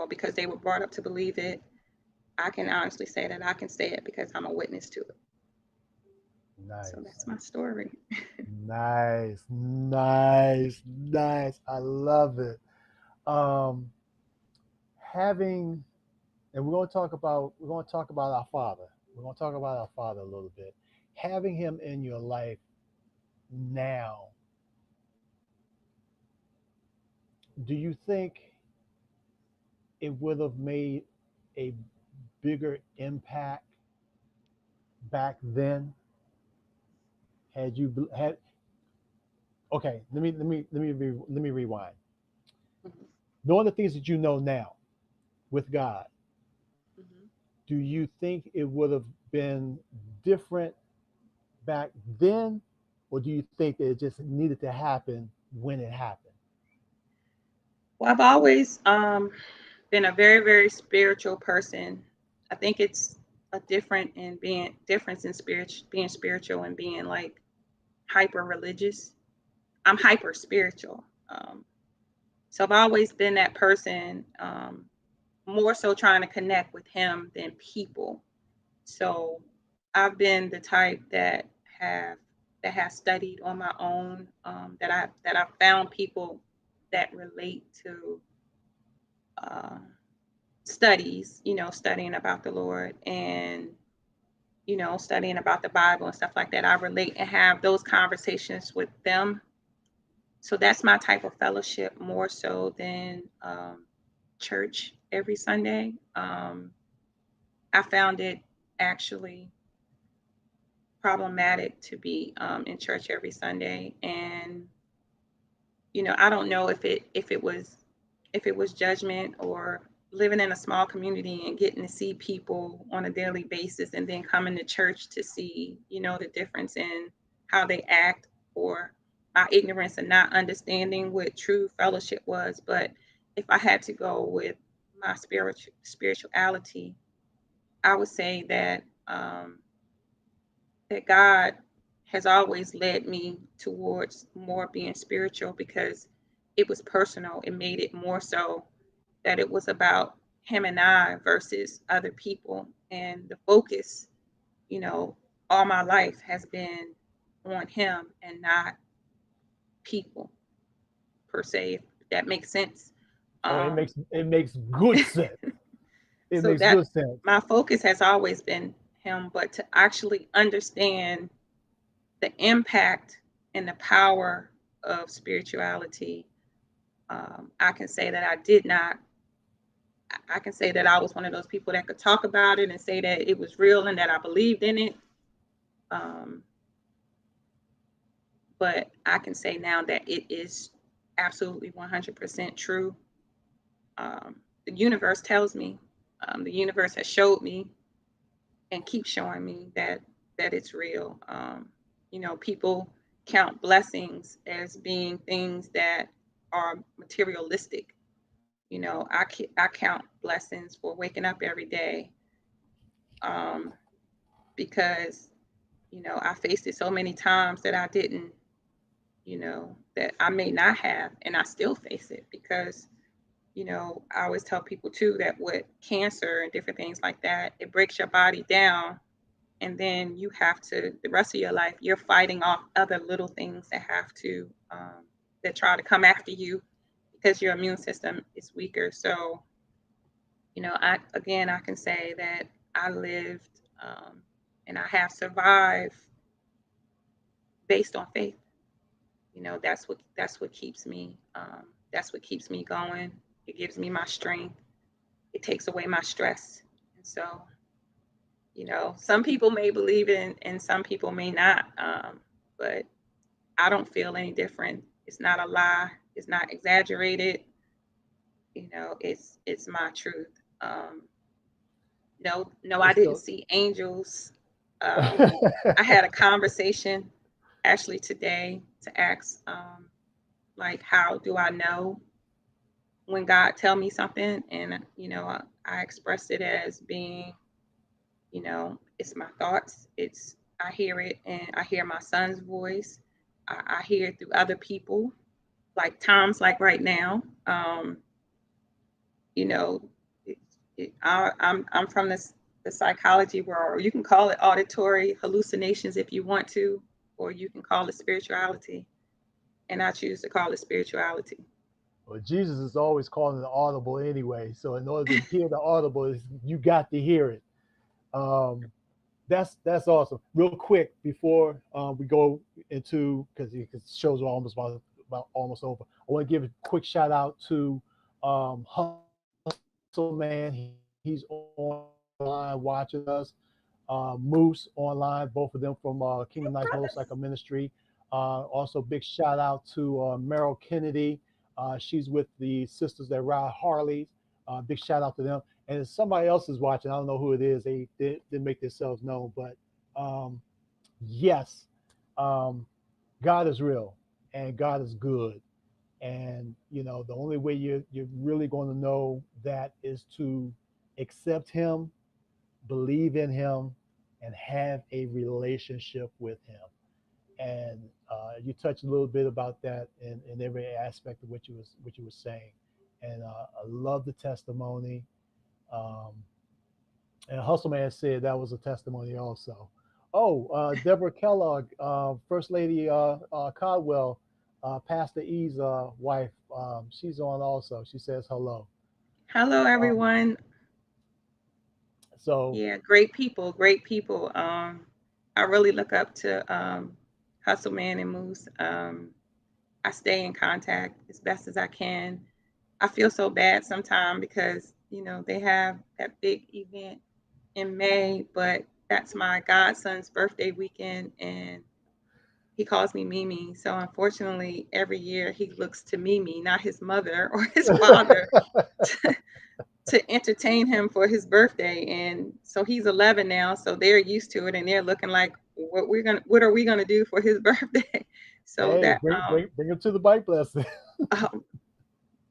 because they were brought up to believe it. I can honestly say that I can say it because I'm a witness to it. So Nice. that's my story. Nice. Nice. Nice. I love it. Um, having, and we're going to talk about our father. We're going to talk about our father a little bit. Having him in your life now, do you think it would have made a bigger impact back then had you had okay, let me rewind. Mhm, Knowing the things that you know now with God, mhm. do you think it would have been different back then, or do you think that it just needed to happen when it happened? Well, I've always been a very, very spiritual person. I think it's a difference in being spiritual and being like hyper religious. I'm hyper spiritual. So I've always been that person, more so trying to connect with Him than people. So I've been the type have that has studied on my own. I've found people that relate to uh, studies, studying about the Lord, and studying about the Bible and stuff like that. I relate and have those conversations with them. So that's my type of fellowship, more so than church every Sunday. I found it actually problematic to be in church every Sunday, and I don't know if it was judgment, or living in a small community and getting to see people on a daily basis, and then coming to church to see the difference in how they act, or my ignorance and not understanding what true fellowship was. But if I had to go with my spirituality, I would say that God has always led me towards more being spiritual, because it was personal. It made it more so that it was about Him and I versus other people. And the focus, you know, all my life has been on Him and not people per se, if that makes sense. Oh, it Um, makes it makes good sense. It so makes that good sense. my focus has always been Him, but to actually understand the impact and the power of spirituality, I can say that I did not. I can say that I was one of those people that could talk about it and say that it was real and that I believed in it. Um, but I can say now that it is absolutely 100% true. The universe tells me, the universe has showed me and keeps showing me that it's real. People count blessings as being things that are materialistic. I count blessings for waking up every day, um, because I faced it so many times that I didn't, that I may not have, and I still face it because I always tell people too that with cancer and different things like that, it breaks your body down, and then you have to the rest of your life you're fighting off other little things that have to that try to come after you because your immune system is weaker. So I can say that I lived, and I have survived based on faith. That's what keeps me, that's what keeps me going. It gives me my strength. It takes away my stress. And so some people may believe it, and some people may not, but I don't feel any different. It's not a lie. It's not exaggerated. It's my truth. No, no, I It's didn't the see angels. Um, I had a conversation actually today to ask, like, how do I know when God tell me something? And I expressed it as being, it's my thoughts. It's I hear it, and I hear my son's voice. I hear it through other people, like times like right now. You know, it, I'm from the psychology world. You can call it auditory hallucinations if you want to, or you can call it spirituality. And I choose to call it spirituality. well, Jesus is always calling the audible anyway. So in order to hear the audible, you got to hear it. Um, that's awesome. Real quick before we go into because the shows are about almost over. I want to give a quick shout out to Hustle Man. He's online watching us. Moose online, both of them from Kingdom Nights Hey, Motorcycle brothers. Ministry. Also, big shout out to Meryl Kennedy. She's with the Sisters That Ride Harleys. Big shout out to them. And if somebody else is watching, I don't know who it is. They didn't make themselves known, but um, yes, um, God is real and God is good. And the only way you're really going to know that is to accept Him, believe in Him, and have a relationship with Him. And you touched a little bit about that in every aspect of what you were saying. And I love the testimony. Um, and Hustleman said that was a testimony also. Oh, Deborah Kellogg, First Lady Caldwell, Pastor E's wife, she's on also. She says hello. Hello, Um, everyone. so Yeah, great people, great people. I really look up to Hustle Man and Moose. I stay in contact as best as I can. I feel so bad sometimes because they have that big event in May, but that's my godson's birthday weekend, and he calls me Mimi. So unfortunately, every year he looks to Mimi, not his mother or his father, to entertain him for his birthday. And so he's 11 now, so they're used to it, and they're looking like, what are we gonna do for his birthday? So hey, that bring him to the bike lesson. um,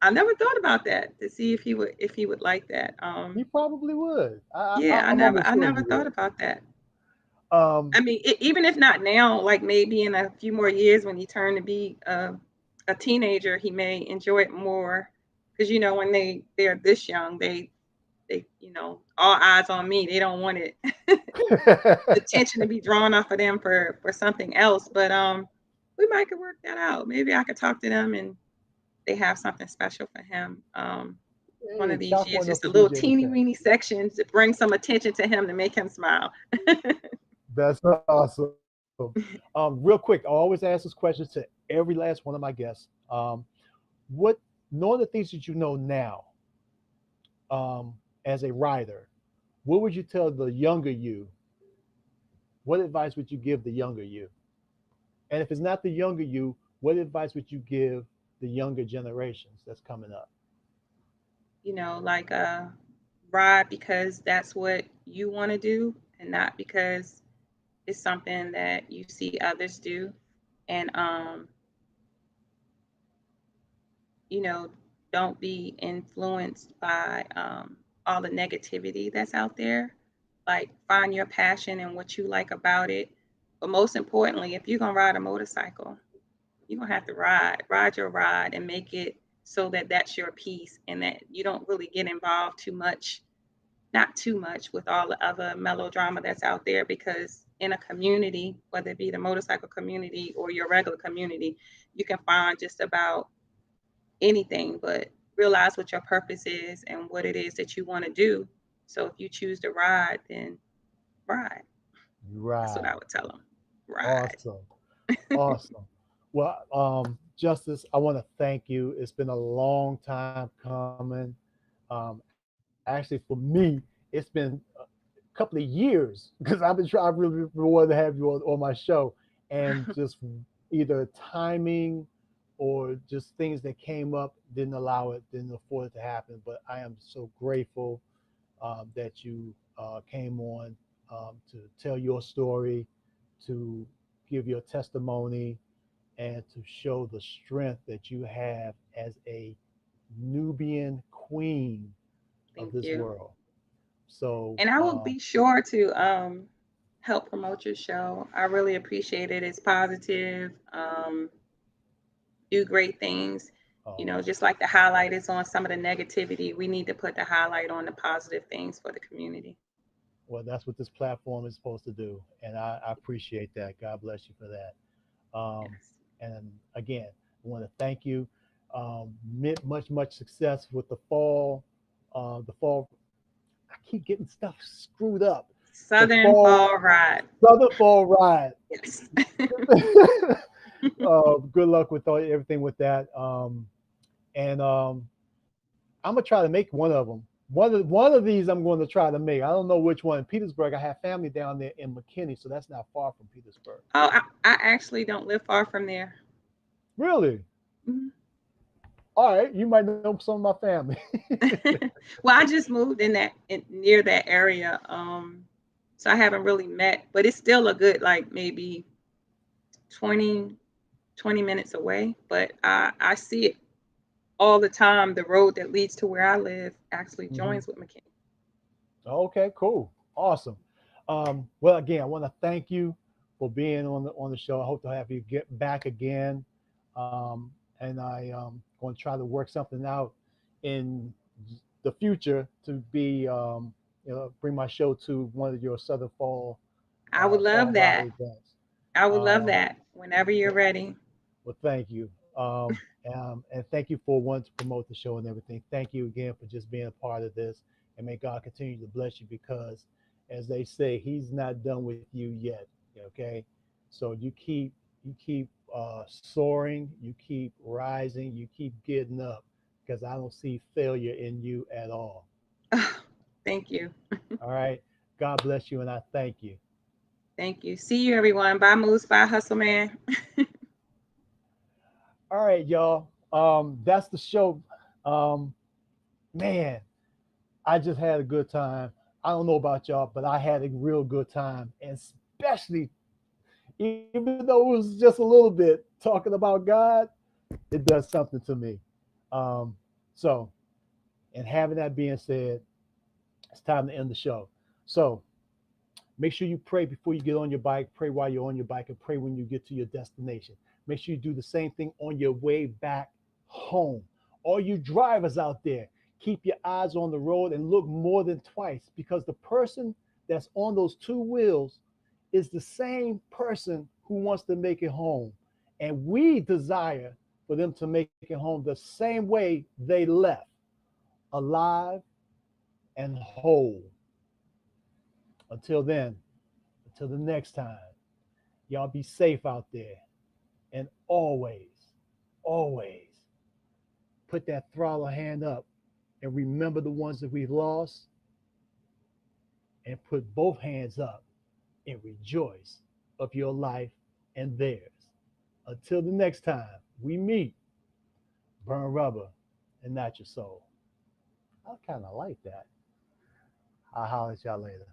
I never thought about that to see if he would like that. He probably would. Yeah, I I'm never almost I sure he never thought would. about that. Um, I mean, even if not now, like maybe in a few more years when he turned to be a teenager, he may enjoy it more because when they're this young, they all eyes on me. They don't want it the attention to be drawn off of them for something else. But we might could work that out. Maybe I could talk to them and they have something special for him. One hey, of these chop years, one up just a for little DJ teeny today. weeny section to bring some attention to him to make him smile. That's awesome. Real quick, I always ask this question to every last one of my guests. What, knowing the things that you know now, as a rider, what would you tell the younger you? What advice would you give the younger you? And if it's not the younger you, what advice would you give the younger generations that's coming up? Like ride because that's what you want to do and not because it's something that you see others do. and you know, don't be influenced by all the negativity that's out there. Like, find your passion and what you like about it. But most importantly, if you're gonna ride a motorcycle, you're gonna have to ride your ride, and make it so that that's your piece, and that you don't really get involved too much, not too much, with all the other melodrama that's out there. Because in a community, whether it be the motorcycle community or your regular community, you can find just about anything. But realize what your purpose is and what it is that you want to do. So if you choose to ride, then ride. That's what I Right. would tell them. Ride. Awesome. Awesome. Well, Justice, I want to thank you. It's been a long time coming. Actually, for me, it's been a couple of years because I've been trying. I really wanted to have you on my show, and just either timing or just things that came up didn't allow it, didn't afford it to happen. But I am so grateful that you came on to tell your story, to give your testimony, and to show the strength that you have as a Nubian queen of Thank this you. world. So, And I will be sure to help promote your show. I really appreciate it. It's positive. Do great things. You know, oh, just like the highlight is on some of the negativity, we need to put the highlight on the positive things for the community. well, that's what this platform is supposed to do. And I appreciate that. God bless you for that. Yes. And again, I want to thank you. Much success with the fall. The fall. I keep getting stuff screwed up. The Southern fall, Fall Ride. Southern Fall Ride. Yes. Good luck with everything with that. And I'm gonna try to make one of them. One of these I'm going to try to make. I don't know which one. In Petersburg, I have family down there in McKinney, so that's not far from Petersburg. Oh, I actually don't live far from there. Really? Mhm. All right, you might know some of my family. Well, I just moved near that area. So I haven't really met, but it's still a good, like, maybe 20 20 minutes away. But I see it all the time. The road that leads to where I live actually Hmm. joins with McKinney. Okay, cool, awesome. Well, again, I want to thank you for being on the show. I hope to have you get back again, and going to try to work something out in the future to be bring my show to one of your Southern I would Fall love Ride that. events. I would love Um, that whenever you're ready. well, thank you. And thank you for wanting to promote the show and everything. Thank you again for just being a part of this. And may God continue to bless you because, as they say, He's not done with you yet. Okay, so you keep soaring, you keep rising, you keep getting up because I don't see failure in you at all. Thank you. All right. God bless you, and I thank you. Thank you. See you, everyone. Bye, Moose. Bye, Hustle Man. All right, y'all. That's the show. Um, man, I just had a good time. I don't know about y'all, but I had a real good time, and especially even though it was just a little bit talking about God, it does something to me. Um, so, and having that being said, it's time to end the show. So, make sure you pray before you get on your bike, pray while you're on your bike, and pray when you get to your destination. Make sure you do the same thing on your way back home. All you drivers out there, keep your eyes on the road and look more than twice because the person that's on those two wheels is the same person who wants to make it home. And we desire for them to make it home the same way they left, alive and whole. Until then, until the next time, y'all be safe out there. And always put that throttle hand up and remember the ones that we've lost and put both hands up and rejoice of your life and theirs. Until the next time we meet, burn rubber and not your soul. I kind of like that. I'll holler at y'all later.